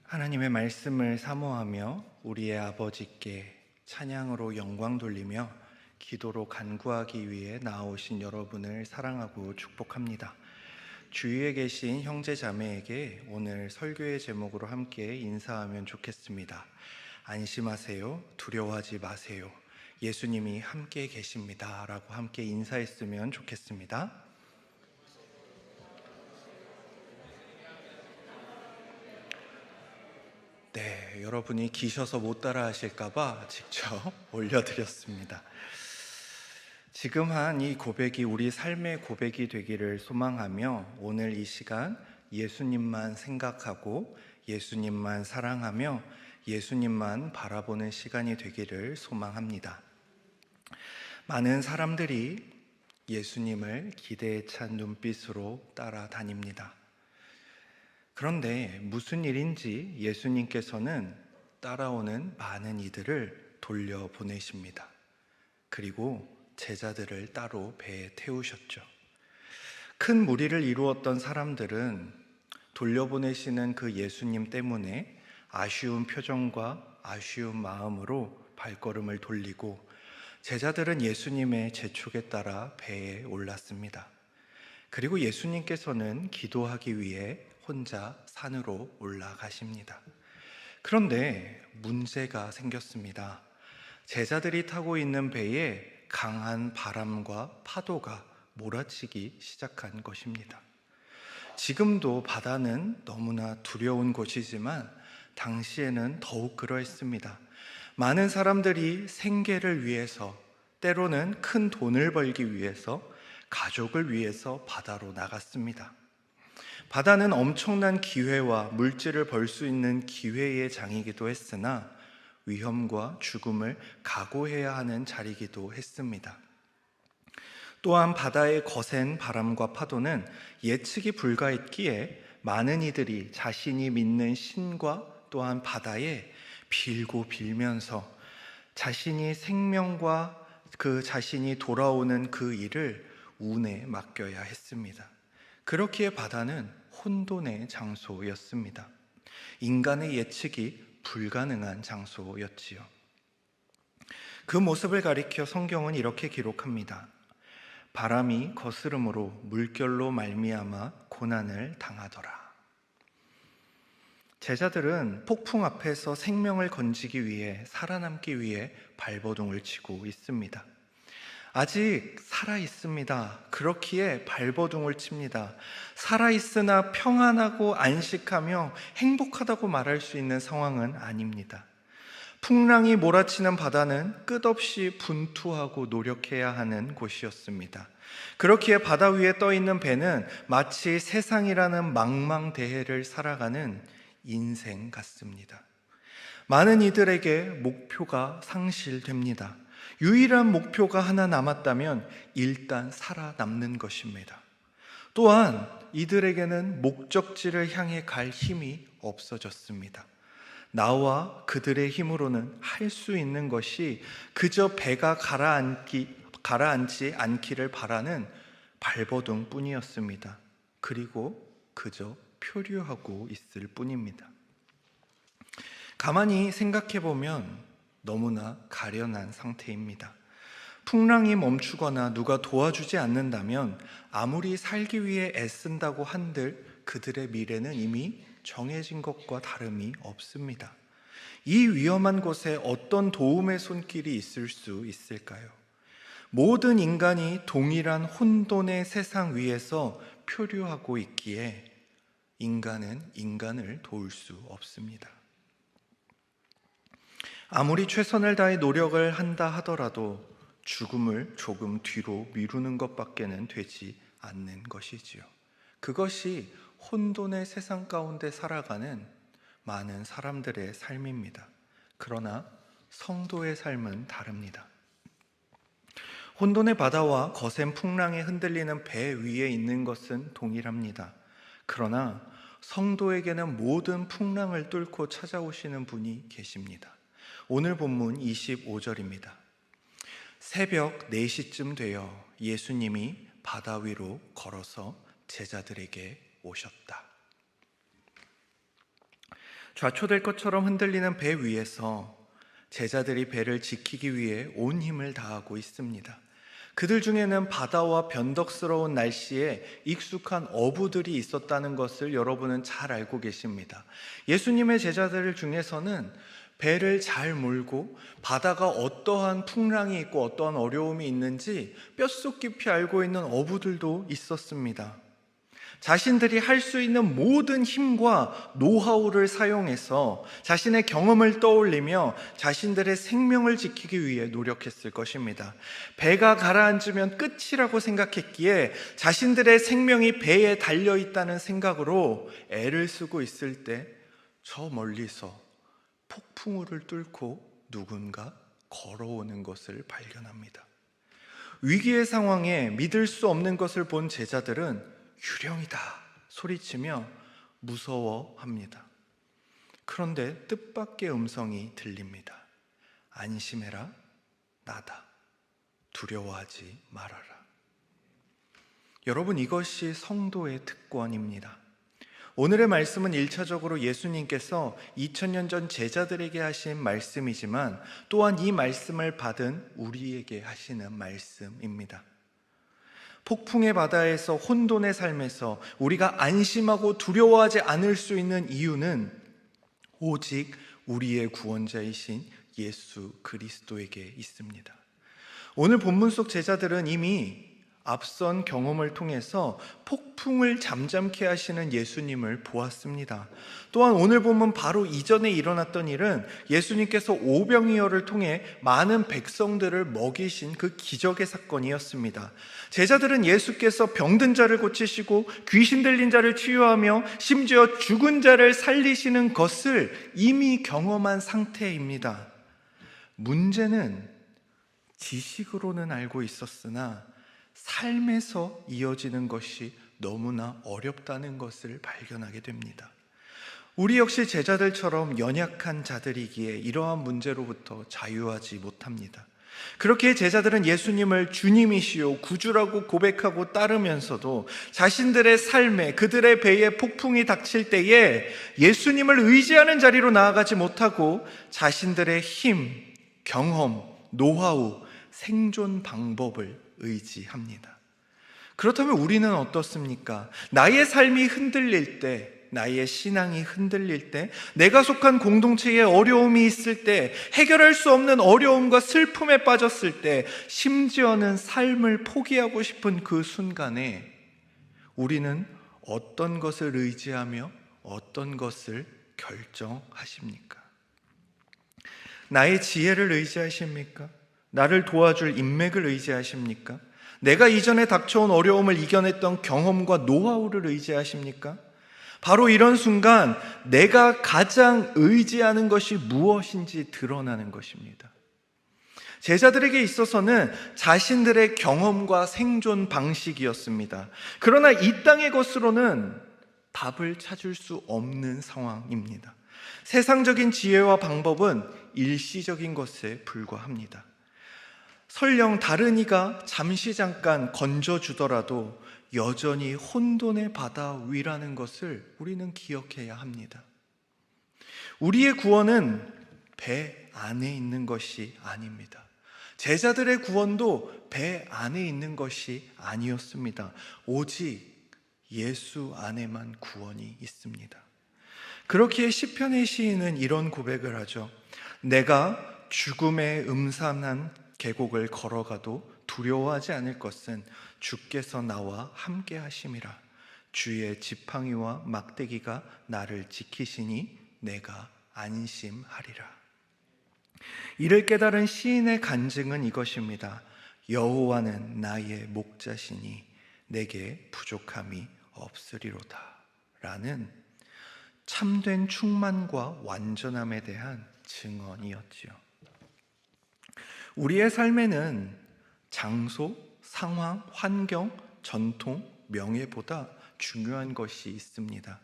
하나님의 말씀을 사모하며 우리의 아버지께 찬양으로 영광 돌리며 기도로 간구하기 위해 나오신 여러분을 사랑하고 축복합니다. 주위에 계신 형제 자매에게 오늘 설교의 제목으로 함께 인사하면 좋겠습니다. 안심하세요. 두려워하지 마세요. 예수님이 함께 계십니다. 라고 함께 인사했으면 좋겠습니다. 네, 여러분이 기셔서 못 따라 하실까봐 직접 올려드렸습니다. 지금 한 이 고백이 우리 삶의 고백이 되기를 소망하며 오늘 이 시간 예수님만 생각하고 예수님만 사랑하며 예수님만 바라보는 시간이 되기를 소망합니다. 많은 사람들이 예수님을 기대에 찬 눈빛으로 따라다닙니다. 그런데 무슨 일인지 예수님께서는 따라오는 많은 이들을 돌려보내십니다. 그리고 제자들을 따로 배에 태우셨죠. 큰 무리를 이루었던 사람들은 돌려보내시는 그 예수님 때문에 아쉬운 표정과 아쉬운 마음으로 발걸음을 돌리고 제자들은 예수님의 재촉에 따라 배에 올랐습니다. 그리고 예수님께서는 기도하기 위해 혼자 산으로 올라가십니다. 그런데 문제가 생겼습니다. 제자들이 타고 있는 배에 강한 바람과 파도가 몰아치기 시작한 것입니다. 지금도 바다는 너무나 두려운 곳이지만 당시에는 더욱 그러했습니다. 많은 사람들이 생계를 위해서, 때로는 큰 돈을 벌기 위해서, 가족을 위해서 바다로 나갔습니다. 바다는 엄청난 기회와 물질을 벌 수 있는 기회의 장이기도 했으나 위험과 죽음을 각오해야 하는 자리이기도 했습니다. 또한 바다의 거센 바람과 파도는 예측이 불가했기에 많은 이들이 자신이 믿는 신과 또한 바다에 빌고 빌면서 자신이 생명과 그 자신이 돌아오는 그 일을 운에 맡겨야 했습니다. 그렇기에 바다는 혼돈의 장소였습니다. 인간의 예측이 불가능한 장소였지요. 그 모습을 가리켜 성경은 이렇게 기록합니다. 바람이 거스름으로 물결로 말미암아 고난을 당하더라. 제자들은 폭풍 앞에서 생명을 건지기 위해, 살아남기 위해 발버둥을 치고 있습니다. 아직 살아있습니다. 그렇기에 발버둥을 칩니다. 살아있으나 평안하고 안식하며 행복하다고 말할 수 있는 상황은 아닙니다. 풍랑이 몰아치는 바다는 끝없이 분투하고 노력해야 하는 곳이었습니다. 그렇기에 바다 위에 떠있는 배는 마치 세상이라는 망망대해를 살아가는 인생 같습니다. 많은 이들에게 목표가 상실됩니다. 유일한 목표가 하나 남았다면 일단 살아남는 것입니다. 또한 이들에게는 목적지를 향해 갈 힘이 없어졌습니다. 나와 그들의 힘으로는 할 수 있는 것이 그저 배가 가라앉지 않기를 바라는 발버둥 뿐이었습니다. 그리고 그저 표류하고 있을 뿐입니다. 가만히 생각해보면 너무나 가련한 상태입니다. 풍랑이 멈추거나 누가 도와주지 않는다면 아무리 살기 위해 애쓴다고 한들 그들의 미래는 이미 정해진 것과 다름이 없습니다. 이 위험한 곳에 어떤 도움의 손길이 있을 수 있을까요? 모든 인간이 동일한 혼돈의 세상 위에서 표류하고 있기에 인간은 인간을 도울 수 없습니다. 아무리 최선을 다해 노력을 한다 하더라도 죽음을 조금 뒤로 미루는 것밖에는 되지 않는 것이지요. 그것이 혼돈의 세상 가운데 살아가는 많은 사람들의 삶입니다. 그러나 성도의 삶은 다릅니다. 혼돈의 바다와 거센 풍랑에 흔들리는 배 위에 있는 것은 동일합니다. 그러나 성도에게는 모든 풍랑을 뚫고 찾아오시는 분이 계십니다. 오늘 본문 25절입니다. 새벽 4시쯤 되어 예수님이 바다 위로 걸어서 제자들에게 오셨다. 좌초될 것처럼 흔들리는 배 위에서 제자들이 배를 지키기 위해 온 힘을 다하고 있습니다. 그들 중에는 바다와 변덕스러운 날씨에 익숙한 어부들이 있었다는 것을 여러분은 잘 알고 계십니다. 예수님의 제자들 중에서는 배를 잘 몰고 바다가 어떠한 풍랑이 있고 어떠한 어려움이 있는지 뼛속 깊이 알고 있는 어부들도 있었습니다. 자신들이 할 수 있는 모든 힘과 노하우를 사용해서 자신의 경험을 떠올리며 자신들의 생명을 지키기 위해 노력했을 것입니다. 배가 가라앉으면 끝이라고 생각했기에 자신들의 생명이 배에 달려있다는 생각으로 애를 쓰고 있을 때 저 멀리서 폭풍우를 뚫고 누군가 걸어오는 것을 발견합니다. 위기의 상황에 믿을 수 없는 것을 본 제자들은 유령이다 소리치며 무서워합니다. 그런데 뜻밖의 음성이 들립니다. 안심해라, 나다. 두려워하지 말아라. 여러분, 이것이 성도의 특권입니다. 오늘의 말씀은 1차적으로 예수님께서 2000년 전 제자들에게 하신 말씀이지만 또한 이 말씀을 받은 우리에게 하시는 말씀입니다. 폭풍의 바다에서 혼돈의 삶에서 우리가 안심하고 두려워하지 않을 수 있는 이유는 오직 우리의 구원자이신 예수 그리스도에게 있습니다. 오늘 본문 속 제자들은 이미 앞선 경험을 통해서 폭풍을 잠잠케 하시는 예수님을 보았습니다. 또한 오늘 본문 바로 이전에 일어났던 일은 예수님께서 오병이어를 통해 많은 백성들을 먹이신 그 기적의 사건이었습니다. 제자들은 예수께서 병든 자를 고치시고 귀신 들린 자를 치유하며 심지어 죽은 자를 살리시는 것을 이미 경험한 상태입니다. 문제는 지식으로는 알고 있었으나 삶에서 이어지는 것이 너무나 어렵다는 것을 발견하게 됩니다. 우리 역시 제자들처럼 연약한 자들이기에 이러한 문제로부터 자유하지 못합니다. 그렇게 제자들은 예수님을 주님이시요 구주라고 고백하고 따르면서도 자신들의 삶에 그들의 배에 폭풍이 닥칠 때에 예수님을 의지하는 자리로 나아가지 못하고 자신들의 힘, 경험, 노하우, 생존 방법을 의지합니다. 그렇다면 우리는 어떻습니까? 나의 삶이 흔들릴 때, 나의 신앙이 흔들릴 때, 내가 속한 공동체에 어려움이 있을 때, 해결할 수 없는 어려움과 슬픔에 빠졌을 때, 심지어는 삶을 포기하고 싶은 그 순간에 우리는 어떤 것을 의지하며 어떤 것을 결정하십니까? 나의 지혜를 의지하십니까? 나를 도와줄 인맥을 의지하십니까? 내가 이전에 닥쳐온 어려움을 이겨냈던 경험과 노하우를 의지하십니까? 바로 이런 순간 내가 가장 의지하는 것이 무엇인지 드러나는 것입니다. 제자들에게 있어서는 자신들의 경험과 생존 방식이었습니다. 그러나 이 땅의 것으로는 답을 찾을 수 없는 상황입니다. 세상적인 지혜와 방법은 일시적인 것에 불과합니다. 설령 다른 이가 잠깐 건져주더라도 여전히 혼돈의 바다 위라는 것을 우리는 기억해야 합니다. 우리의 구원은 배 안에 있는 것이 아닙니다. 제자들의 구원도 배 안에 있는 것이 아니었습니다. 오직 예수 안에만 구원이 있습니다. 그렇기에 시편의 시인은 이런 고백을 하죠. 내가 죽음의 음산한 계곡을 걸어가도 두려워하지 않을 것은 주께서 나와 함께 하심이라. 주의 지팡이와 막대기가 나를 지키시니 내가 안심하리라. 이를 깨달은 시인의 간증은 이것입니다. 여호와는 나의 목자시니 내게 부족함이 없으리로다 라는 참된 충만과 완전함에 대한 증언이었지요. 우리의 삶에는 장소, 상황, 환경, 전통, 명예보다 중요한 것이 있습니다.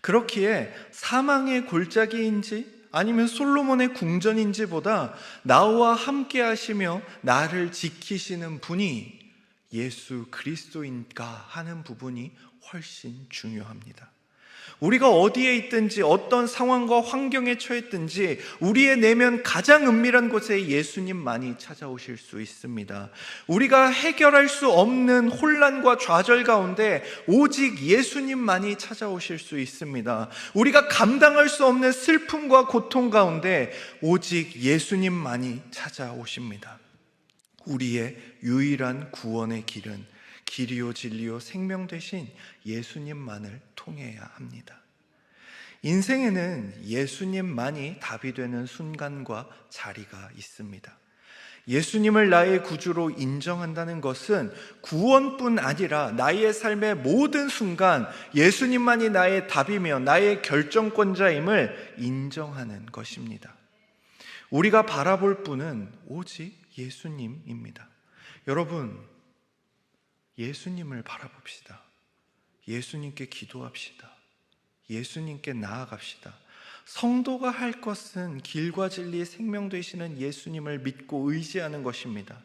그렇기에 사망의 골짜기인지 아니면 솔로몬의 궁전인지보다 나와 함께 하시며 나를 지키시는 분이 예수 그리스도인가 하는 부분이 훨씬 중요합니다. 우리가 어디에 있든지 어떤 상황과 환경에 처했든지 우리의 내면 가장 은밀한 곳에 예수님만이 찾아오실 수 있습니다. 우리가 해결할 수 없는 혼란과 좌절 가운데 오직 예수님만이 찾아오실 수 있습니다. 우리가 감당할 수 없는 슬픔과 고통 가운데 오직 예수님만이 찾아오십니다. 우리의 유일한 구원의 길은 길이요 진리요 생명 되신 예수님만을 통해야 합니다. 인생에는 예수님만이 답이 되는 순간과 자리가 있습니다. 예수님을 나의 구주로 인정한다는 것은 구원뿐 아니라 나의 삶의 모든 순간 예수님만이 나의 답이며 나의 결정권자임을 인정하는 것입니다. 우리가 바라볼 분은 오직 예수님입니다. 여러분, 예수님을 바라봅시다. 예수님께 기도합시다. 예수님께 나아갑시다. 성도가 할 것은 길과 진리 생명 되시는 예수님을 믿고 의지하는 것입니다.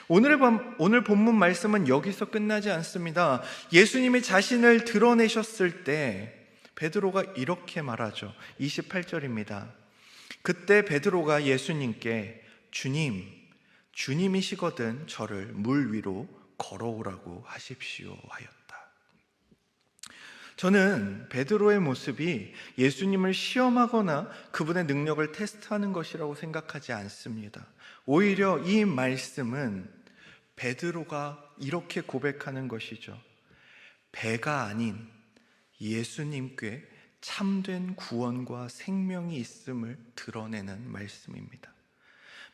오늘 본문 말씀은 여기서 끝나지 않습니다. 예수님이 자신을 드러내셨을 때 베드로가 이렇게 말하죠. 28절입니다. 그때 베드로가 예수님께 주님, 주님이시거든 저를 물 위로 걸어오라고 하십시오 하였다. 저는 베드로의 모습이 예수님을 시험하거나 그분의 능력을 테스트하는 것이라고 생각하지 않습니다. 오히려 이 말씀은 베드로가 이렇게 고백하는 것이죠. 배가 아닌 예수님께 참된 구원과 생명이 있음을 드러내는 말씀입니다.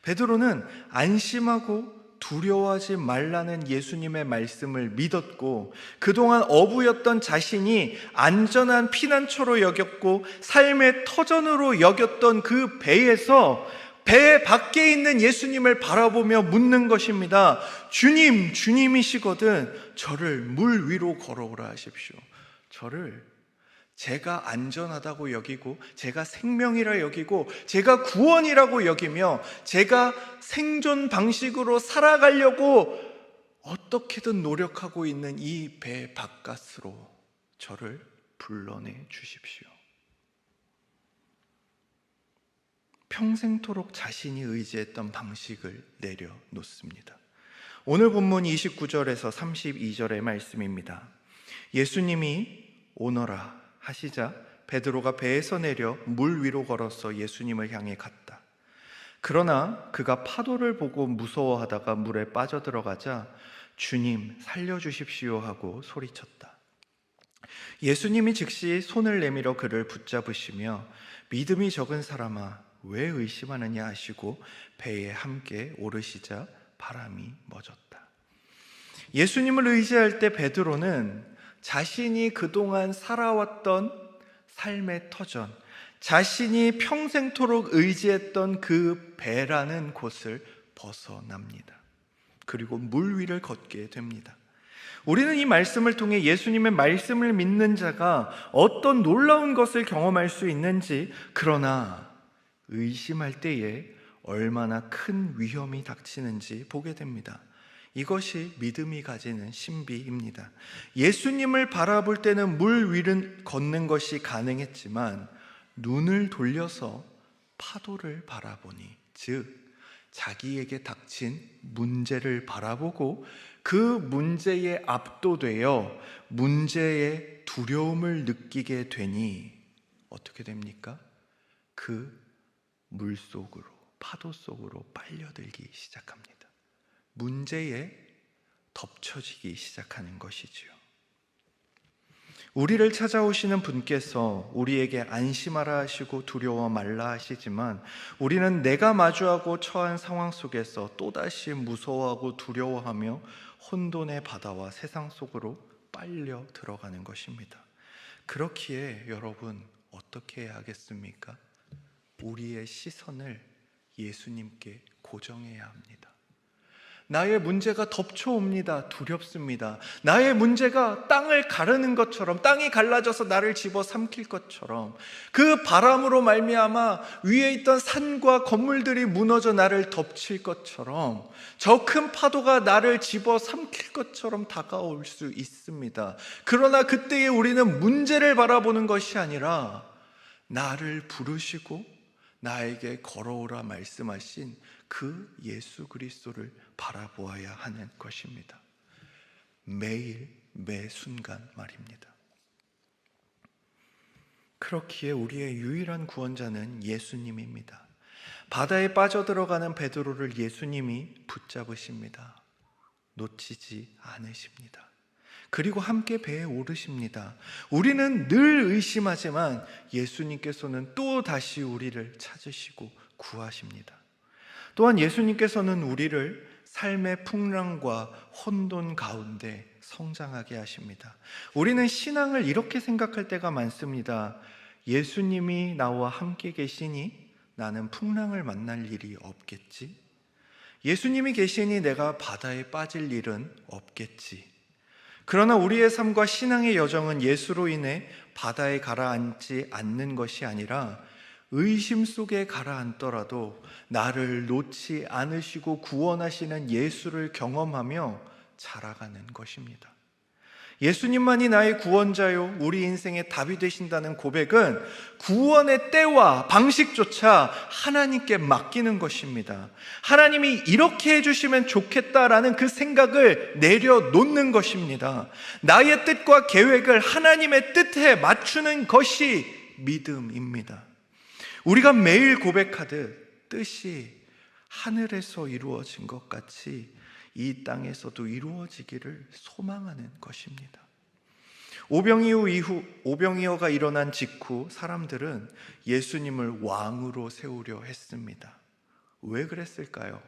베드로는 안심하고 두려워하지 말라는 예수님의 말씀을 믿었고 그동안 어부였던 자신이 안전한 피난처로 여겼고 삶의 터전으로 여겼던 그 배에서 배 밖에 있는 예수님을 바라보며 묻는 것입니다. 주님, 주님이시거든 저를 물 위로 걸어오라 하십시오. 저를 제가 안전하다고 여기고 제가 생명이라 여기고 제가 구원이라고 여기며 제가 생존 방식으로 살아가려고 어떻게든 노력하고 있는 이 배 바깥으로 저를 불러내 주십시오. 평생토록 자신이 의지했던 방식을 내려놓습니다. 오늘 본문 29절에서 32절의 말씀입니다. 예수님이 오너라 하시자 베드로가 배에서 내려 물 위로 걸어서 예수님을 향해 갔다. 그러나 그가 파도를 보고 무서워하다가 물에 빠져들어가자 주님 살려주십시오 하고 소리쳤다. 예수님이 즉시 손을 내밀어 그를 붙잡으시며 믿음이 적은 사람아 왜 의심하느냐 하시고 배에 함께 오르시자 바람이 멎었다. 예수님을 의지할 때 베드로는 자신이 그동안 살아왔던 삶의 터전, 자신이 평생토록 의지했던 그 배라는 곳을 벗어납니다. 그리고 물 위를 걷게 됩니다. 우리는 이 말씀을 통해 예수님의 말씀을 믿는 자가 어떤 놀라운 것을 경험할 수 있는지, 그러나 의심할 때에 얼마나 큰 위험이 닥치는지 보게 됩니다. 이것이 믿음이 가지는 신비입니다. 예수님을 바라볼 때는 물 위를 걷는 것이 가능했지만 눈을 돌려서 파도를 바라보니, 즉 자기에게 닥친 문제를 바라보고 그 문제에 압도되어 문제의 두려움을 느끼게 되니 어떻게 됩니까? 그 물속으로, 파도 속으로 빨려들기 시작합니다. 문제에 덮쳐지기 시작하는 것이지요. 우리를 찾아오시는 분께서 우리에게 안심하라 하시고 두려워 말라 하시지만 우리는 내가 마주하고 처한 상황 속에서 또다시 무서워하고 두려워하며 혼돈의 바다와 세상 속으로 빨려 들어가는 것입니다. 그렇기에 여러분 어떻게 해야 하겠습니까? 우리의 시선을 예수님께 고정해야 합니다. 나의 문제가 덮쳐옵니다. 두렵습니다. 나의 문제가 땅을 가르는 것처럼, 땅이 갈라져서 나를 집어삼킬 것처럼, 그 바람으로 말미암아 위에 있던 산과 건물들이 무너져 나를 덮칠 것처럼, 저 큰 파도가 나를 집어삼킬 것처럼 다가올 수 있습니다. 그러나 그때에 우리는 문제를 바라보는 것이 아니라 나를 부르시고 나에게 걸어오라 말씀하신 그 예수 그리스도를 바라보아야 하는 것입니다. 매일 매 순간 말입니다. 그렇기에 우리의 유일한 구원자는 예수님입니다. 바다에 빠져들어가는 베드로를 예수님이 붙잡으십니다. 놓치지 않으십니다. 그리고 함께 배에 오르십니다. 우리는 늘 의심하지만 예수님께서는 또 다시 우리를 찾으시고 구하십니다. 또한 예수님께서는 우리를 삶의 풍랑과 혼돈 가운데 성장하게 하십니다. 우리는 신앙을 이렇게 생각할 때가 많습니다. 예수님이 나와 함께 계시니 나는 풍랑을 만날 일이 없겠지. 예수님이 계시니 내가 바다에 빠질 일은 없겠지. 그러나 우리의 삶과 신앙의 여정은 예수로 인해 바다에 가라앉지 않는 것이 아니라 의심 속에 가라앉더라도 나를 놓지 않으시고 구원하시는 예수를 경험하며 자라가는 것입니다. 예수님만이 나의 구원자요 우리 인생의 답이 되신다는 고백은 구원의 때와 방식조차 하나님께 맡기는 것입니다. 하나님이 이렇게 해주시면 좋겠다라는 그 생각을 내려놓는 것입니다. 나의 뜻과 계획을 하나님의 뜻에 맞추는 것이 믿음입니다. 우리가 매일 고백하듯 뜻이 하늘에서 이루어진 것 같이 이 땅에서도 이루어지기를 소망하는 것입니다. 오병이어가 일어난 직후 사람들은 예수님을 왕으로 세우려 했습니다. 왜 그랬을까요?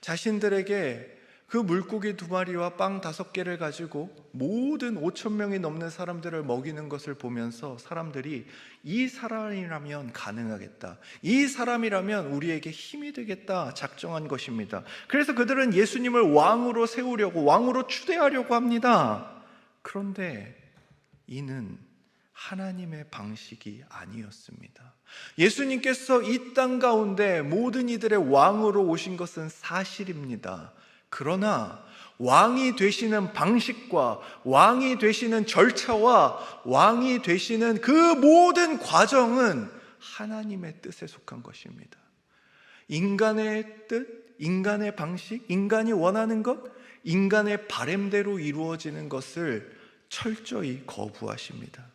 자신들에게 그 물고기 2마리와 빵 5개를 가지고 모든 5,000명이 넘는 사람들을 먹이는 것을 보면서 사람들이 이 사람이라면 가능하겠다, 이 사람이라면 우리에게 힘이 되겠다 작정한 것입니다. 그래서 그들은 예수님을 왕으로 세우려고, 왕으로 추대하려고 합니다. 그런데 이는 하나님의 방식이 아니었습니다. 예수님께서 이 땅 가운데 모든 이들의 왕으로 오신 것은 사실입니다. 그러나 왕이 되시는 방식과 왕이 되시는 절차와 왕이 되시는 그 모든 과정은 하나님의 뜻에 속한 것입니다. 인간의 뜻, 인간의 방식, 인간이 원하는 것, 인간의 바램대로 이루어지는 것을 철저히 거부하십니다.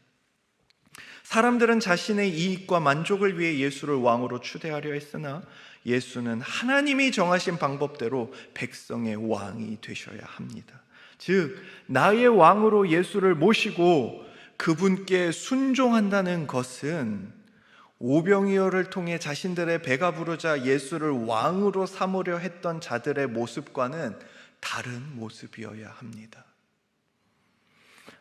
사람들은 자신의 이익과 만족을 위해 예수를 왕으로 추대하려 했으나 예수는 하나님이 정하신 방법대로 백성의 왕이 되셔야 합니다. 즉, 나의 왕으로 예수를 모시고 그분께 순종한다는 것은 오병이어를 통해 자신들의 배가 부르자 예수를 왕으로 삼으려 했던 자들의 모습과는 다른 모습이어야 합니다.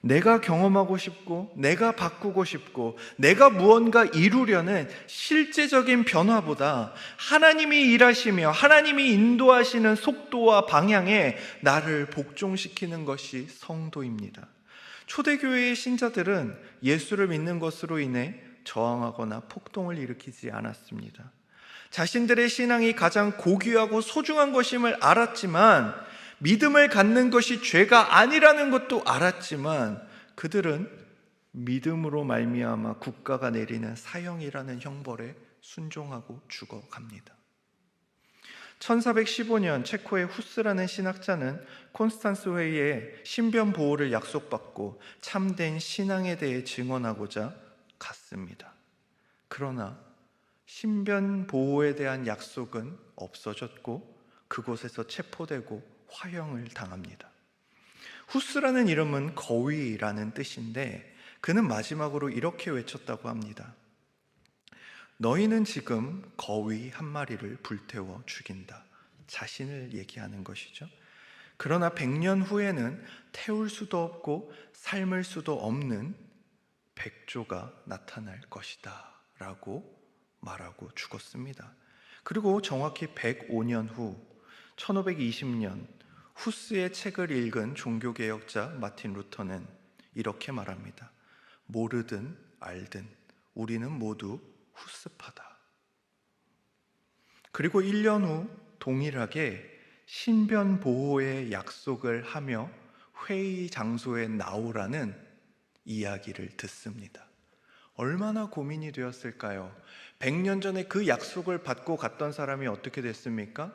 내가 경험하고 싶고, 내가 바꾸고 싶고, 내가 무언가 이루려는 실제적인 변화보다 하나님이 일하시며 하나님이 인도하시는 속도와 방향에 나를 복종시키는 것이 성도입니다. 초대교회의 신자들은 예수를 믿는 것으로 인해 저항하거나 폭동을 일으키지 않았습니다. 자신들의 신앙이 가장 고귀하고 소중한 것임을 알았지만, 믿음을 갖는 것이 죄가 아니라는 것도 알았지만 그들은 믿음으로 말미암아 국가가 내리는 사형이라는 형벌에 순종하고 죽어갑니다. 1415년 체코의 후스라는 신학자는 콘스탄스 회의에 신변 보호를 약속받고 참된 신앙에 대해 증언하고자 갔습니다. 그러나 신변 보호에 대한 약속은 없어졌고 그곳에서 체포되고 화형을 당합니다. 후스라는 이름은 거위라는 뜻인데 그는 마지막으로 이렇게 외쳤다고 합니다. 너희는 지금 거위 한 마리를 불태워 죽인다. 자신을 얘기하는 것이죠. 그러나 100년 후에는 태울 수도 없고 삶을 수도 없는 백조가 나타날 것이다 라고 말하고 죽었습니다. 그리고 정확히 105년 후 1520년 후스의 책을 읽은 종교개혁자 마틴 루터는 이렇게 말합니다. 모르든 알든 우리는 모두 후스파다. 그리고 1년 후 동일하게 신변 보호의 약속을 하며 회의 장소에 나오라는 이야기를 듣습니다. 얼마나 고민이 되었을까요? 100년 전에 그 약속을 받고 갔던 사람이 어떻게 됐습니까?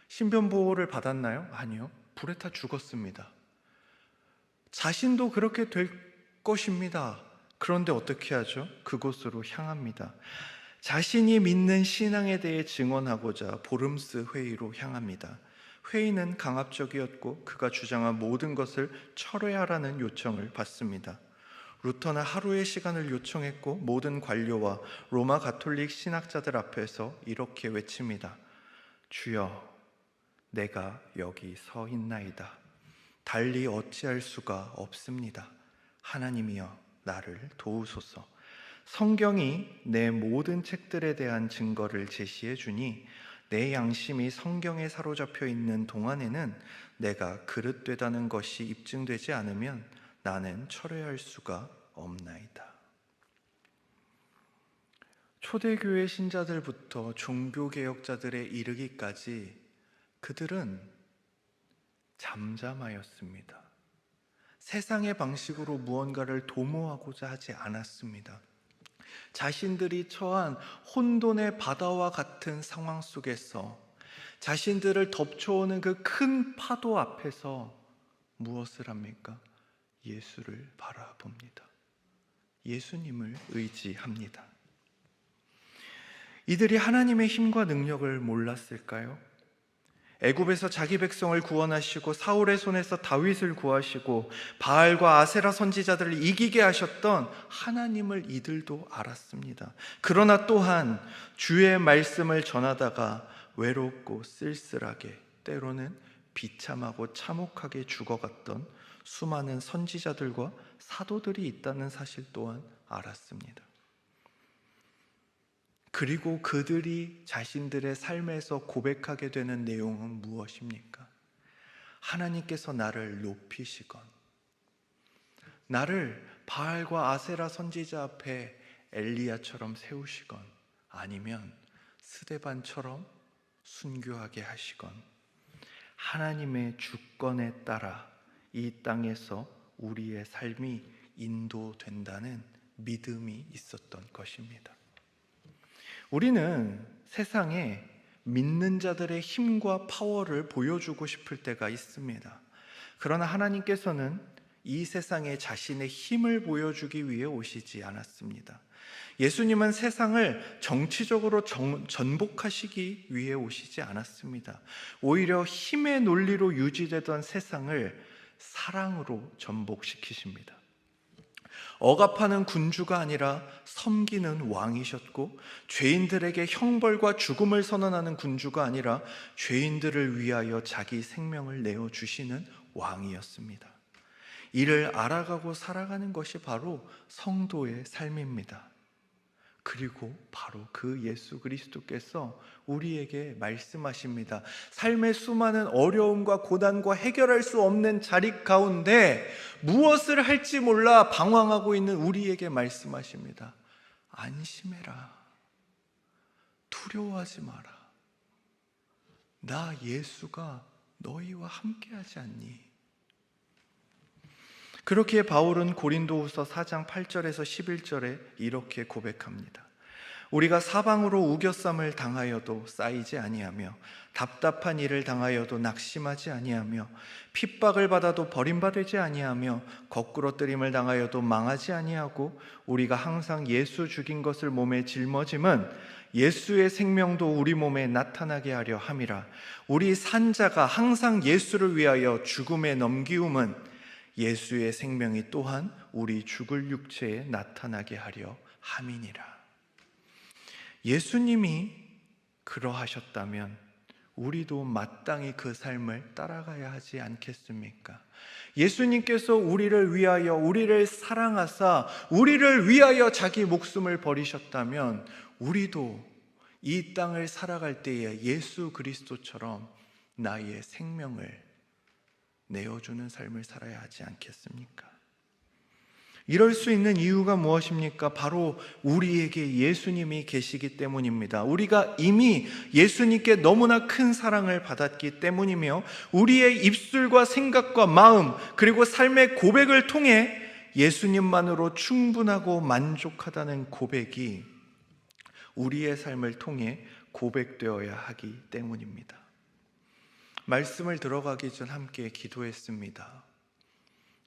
신변 보호를 받았나요? 아니요. 불에 타 죽었습니다. 자신도 그렇게 될 것입니다. 그런데 어떻게 하죠? 그곳으로 향합니다. 자신이 믿는 신앙에 대해 증언하고자 보름스 회의로 향합니다. 회의는 강압적이었고 그가 주장한 모든 것을 철회하라는 요청을 받습니다. 루터는 하루의 시간을 요청했고 모든 관료와 로마 가톨릭 신학자들 앞에서 이렇게 외칩니다. 주여, 내가 여기 서 있나이다. 달리 어찌할 수가 없습니다. 하나님이여, 나를 도우소서. 성경이 내 모든 책들에 대한 증거를 제시해 주니 내 양심이 성경에 사로잡혀 있는 동안에는 내가 그릇되다는 것이 입증되지 않으면 나는 철회할 수가 없나이다. 초대교회 신자들부터 종교개혁자들에 이르기까지 그들은 잠잠하였습니다. 세상의 방식으로 무언가를 도모하고자 하지 않았습니다. 자신들이 처한 혼돈의 바다와 같은 상황 속에서 자신들을 덮쳐오는 그 큰 파도 앞에서 무엇을 합니까? 예수를 바라봅니다. 예수님을 의지합니다. 이들이 하나님의 힘과 능력을 몰랐을까요? 애굽에서 자기 백성을 구원하시고 사울의 손에서 다윗을 구하시고 바알과 아세라 선지자들을 이기게 하셨던 하나님을 이들도 알았습니다. 그러나 또한 주의 말씀을 전하다가 외롭고 쓸쓸하게 때로는 비참하고 참혹하게 죽어갔던 수많은 선지자들과 사도들이 있다는 사실 또한 알았습니다. 그리고 그들이 자신들의 삶에서 고백하게 되는 내용은 무엇입니까? 하나님께서 나를 높이시건, 나를 바알과 아세라 선지자 앞에 엘리야처럼 세우시건, 아니면 스데반처럼 순교하게 하시건, 하나님의 주권에 따라 이 땅에서 우리의 삶이 인도된다는 믿음이 있었던 것입니다. 우리는 세상에 믿는 자들의 힘과 파워를 보여주고 싶을 때가 있습니다. 그러나 하나님께서는 이 세상에 자신의 힘을 보여주기 위해 오시지 않았습니다. 예수님은 세상을 정치적으로 전복하시기 위해 오시지 않았습니다. 오히려 힘의 논리로 유지되던 세상을 사랑으로 전복시키십니다. 억압하는 군주가 아니라 섬기는 왕이셨고, 죄인들에게 형벌과 죽음을 선언하는 군주가 아니라 죄인들을 위하여 자기 생명을 내어주시는 왕이었습니다. 이를 알아가고 살아가는 것이 바로 성도의 삶입니다. 그리고 바로 그 예수 그리스도께서 우리에게 말씀하십니다. 삶의 수많은 어려움과 고난과 해결할 수 없는 자리 가운데 무엇을 할지 몰라 방황하고 있는 우리에게 말씀하십니다. 안심해라. 두려워하지 마라. 나 예수가 너희와 함께하지 않니? 그렇기에 바울은 고린도후서 4장 8절에서 11절에 이렇게 고백합니다. 우리가 사방으로 우겨쌈을 당하여도 쌓이지 아니하며 답답한 일을 당하여도 낙심하지 아니하며 핍박을 받아도 버림받지 아니하며 거꾸러뜨림을 당하여도 망하지 아니하고 우리가 항상 예수 죽인 것을 몸에 짊어짐은 예수의 생명도 우리 몸에 나타나게 하려 함이라. 우리 산자가 항상 예수를 위하여 죽음에 넘기움은 예수의 생명이 또한 우리 죽을 육체에 나타나게 하려 함이니라. 예수님이 그러하셨다면 우리도 마땅히 그 삶을 따라가야 하지 않겠습니까? 예수님께서 우리를 위하여, 우리를 사랑하사 우리를 위하여 자기 목숨을 버리셨다면 우리도 이 땅을 살아갈 때에 예수 그리스도처럼 나의 생명을 내어주는 삶을 살아야 하지 않겠습니까? 이럴 수 있는 이유가 무엇입니까? 바로 우리에게 예수님이 계시기 때문입니다. 우리가 이미 예수님께 너무나 큰 사랑을 받았기 때문이며, 우리의 입술과 생각과 마음 그리고 삶의 고백을 통해 예수님만으로 충분하고 만족하다는 고백이 우리의 삶을 통해 고백되어야 하기 때문입니다. 말씀을 들어가기 전 함께 기도했습니다.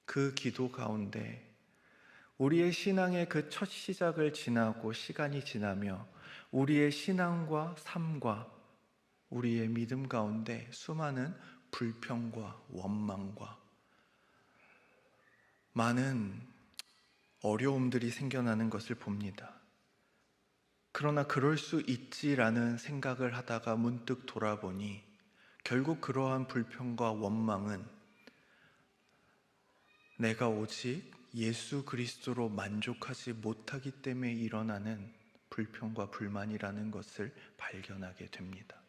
그 기도 가운데 우리의 신앙의 그 첫 시작을 지나고 시간이 지나며 우리의 신앙과 삶과 우리의 믿음 가운데 수많은 불평과 원망과 많은 어려움들이 생겨나는 것을 봅니다. 그러나 그럴 수 있지라는 생각을 하다가 문득 돌아보니 결국 그러한 불평과 원망은 내가 오직 예수 그리스도로 만족하지 못하기 때문에 일어나는 불평과 불만이라는 것을 발견하게 됩니다.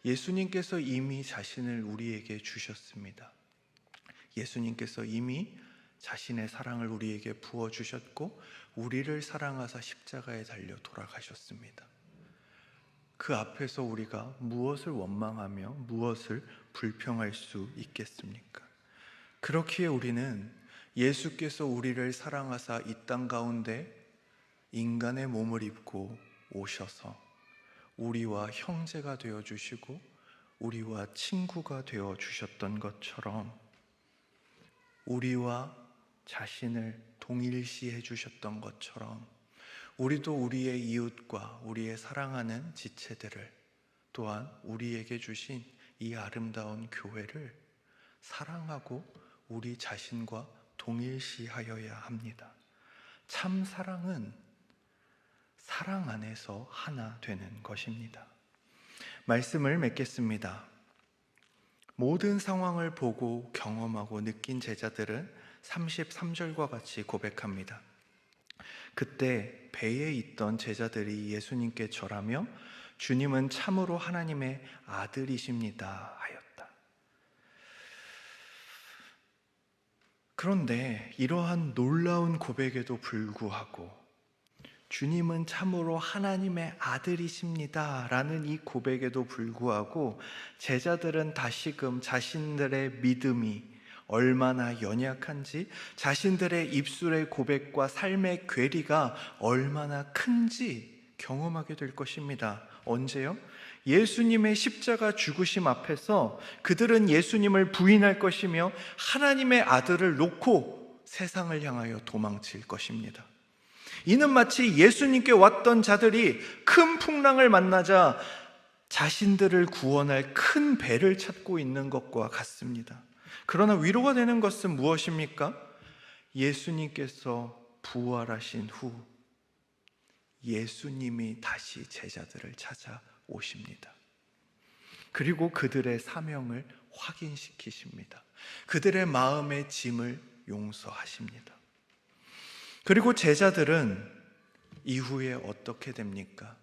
예수님께서 이미 자신을 우리에게 주셨습니다. 예수님께서 이미 자신의 사랑을 우리에게 부어주셨고 우리를 사랑하사 십자가에 달려 돌아가셨습니다. 그 앞에서 우리가 무엇을 원망하며 무엇을 불평할 수 있겠습니까? 그렇기에 우리는 예수께서 우리를 사랑하사 이 땅 가운데 인간의 몸을 입고 오셔서 우리와 형제가 되어주시고 우리와 친구가 되어주셨던 것처럼 우리와 자신을 동일시해 주셨던 것처럼 우리도 우리의 이웃과 우리의 사랑하는 지체들을 또한 우리에게 주신 이 아름다운 교회를 사랑하고 우리 자신과 동일시하여야 합니다. 참 사랑은 사랑 안에서 하나 되는 것입니다. 말씀을 맺겠습니다. 모든 상황을 보고 경험하고 느낀 제자들은 33절과 같이 고백합니다. 그때 배에 있던 제자들이 예수님께 절하며 주님은 참으로 하나님의 아들이십니다 하였다. 그런데 이러한 놀라운 고백에도 불구하고 주님은 참으로 하나님의 아들이십니다 라는 이 고백에도 불구하고 제자들은 다시금 자신들의 믿음이 얼마나 연약한지, 자신들의 입술의 고백과 삶의 괴리가 얼마나 큰지 경험하게 될 것입니다. 언제요? 예수님의 십자가 죽으심 앞에서 그들은 예수님을 부인할 것이며 하나님의 아들을 놓고 세상을 향하여 도망칠 것입니다. 이는 마치 예수님께 왔던 자들이 큰 풍랑을 만나자 자신들을 구원할 큰 배를 찾고 있는 것과 같습니다. 그러나 위로가 되는 것은 무엇입니까? 예수님께서 부활하신 후 예수님이 다시 제자들을 찾아오십니다. 그리고 그들의 사명을 확인시키십니다. 그들의 마음의 짐을 용서하십니다. 그리고 제자들은 이후에 어떻게 됩니까?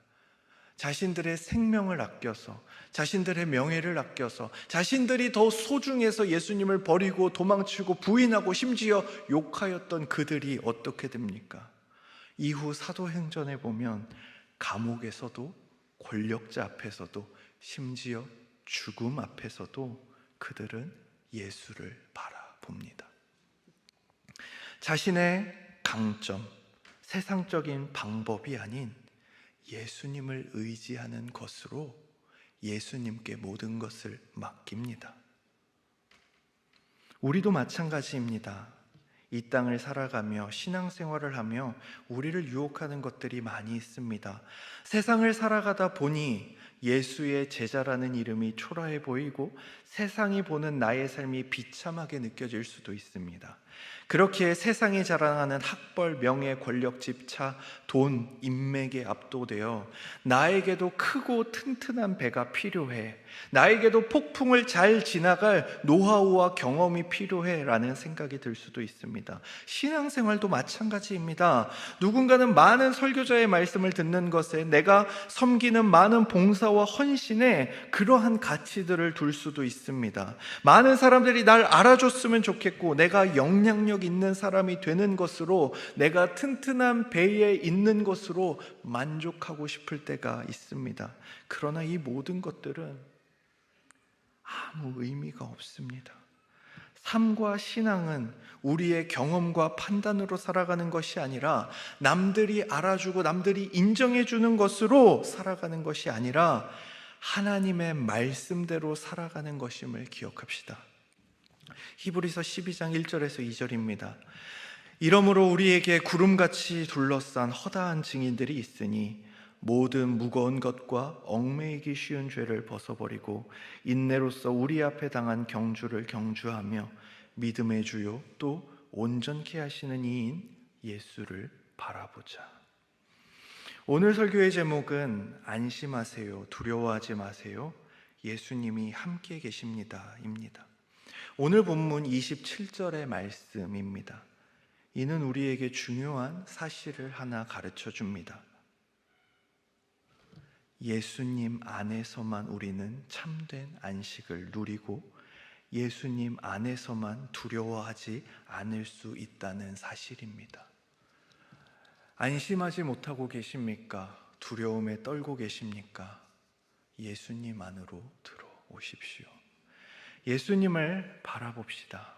자신들의 생명을 아껴서, 자신들의 명예를 아껴서, 자신들이 더 소중해서 예수님을 버리고 도망치고 부인하고 심지어 욕하였던 그들이 어떻게 됩니까? 이후 사도행전에 보면 감옥에서도, 권력자 앞에서도, 심지어 죽음 앞에서도 그들은 예수를 바라봅니다. 자신의 강점, 세상적인 방법이 아닌 예수님을 의지하는 것으로 예수님께 모든 것을 맡깁니다. 우리도 마찬가지입니다. 이 땅을 살아가며 신앙생활을 하며 우리를 유혹하는 것들이 많이 있습니다. 세상을 살아가다 보니 예수의 제자라는 이름이 초라해 보이고 세상이 보는 나의 삶이 비참하게 느껴질 수도 있습니다. 그렇게 세상이 자랑하는 학벌, 명예, 권력, 집차, 돈, 인맥에 압도되어 나에게도 크고 튼튼한 배가 필요해, 나에게도 폭풍을 잘 지나갈 노하우와 경험이 필요해 라는 생각이 들 수도 있습니다. 신앙생활도 마찬가지입니다. 누군가는 많은 설교자의 말씀을 듣는 것에, 내가 섬기는 많은 봉사와 헌신에 그러한 가치들을 둘 수도 있습니다. 많은 사람들이 날 알아줬으면 좋겠고, 내가 영향력 있는 사람이 되는 것으로, 내가 튼튼한 배에 있는 것으로 만족하고 싶을 때가 있습니다. 그러나 이 모든 것들은 아무 의미가 없습니다. 삶과 신앙은 우리의 경험과 판단으로 살아가는 것이 아니라, 남들이 알아주고 남들이 인정해주는 것으로 살아가는 것이 아니라 하나님의 말씀대로 살아가는 것임을 기억합시다. 히브리서 12장 1절에서 2절입니다. 이러므로 우리에게 구름같이 둘러싼 허다한 증인들이 있으니 모든 무거운 것과 얽매이기 쉬운 죄를 벗어버리고 인내로써 우리 앞에 당한 경주를 경주하며 믿음의 주요 또 온전케 하시는 이인 예수를 바라보자. 오늘 설교의 제목은 안심하세요, 두려워하지 마세요, 예수님이 함께 계십니다 입니다. 오늘 본문 27절의 말씀입니다. 이는 우리에게 중요한 사실을 하나 가르쳐 줍니다. 예수님 안에서만 우리는 참된 안식을 누리고 예수님 안에서만 두려워하지 않을 수 있다는 사실입니다. 안심하지 못하고 계십니까? 두려움에 떨고 계십니까? 예수님 안으로 들어오십시오. 예수님을 바라봅시다.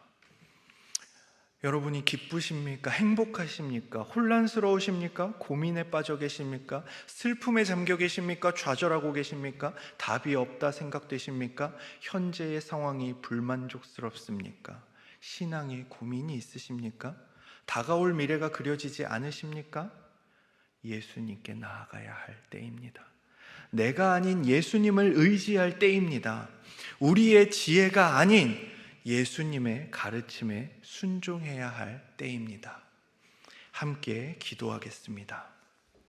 여러분이 기쁘십니까? 행복하십니까? 혼란스러우십니까? 고민에 빠져 계십니까? 슬픔에 잠겨 계십니까? 좌절하고 계십니까? 답이 없다 생각되십니까? 현재의 상황이 불만족스럽습니까? 신앙에 고민이 있으십니까? 다가올 미래가 그려지지 않으십니까? 예수님께 나아가야 할 때입니다. 내가 아닌 예수님을 의지할 때입니다. 우리의 지혜가 아닌 예수님의 가르침에 순종해야 할 때입니다. 함께 기도하겠습니다.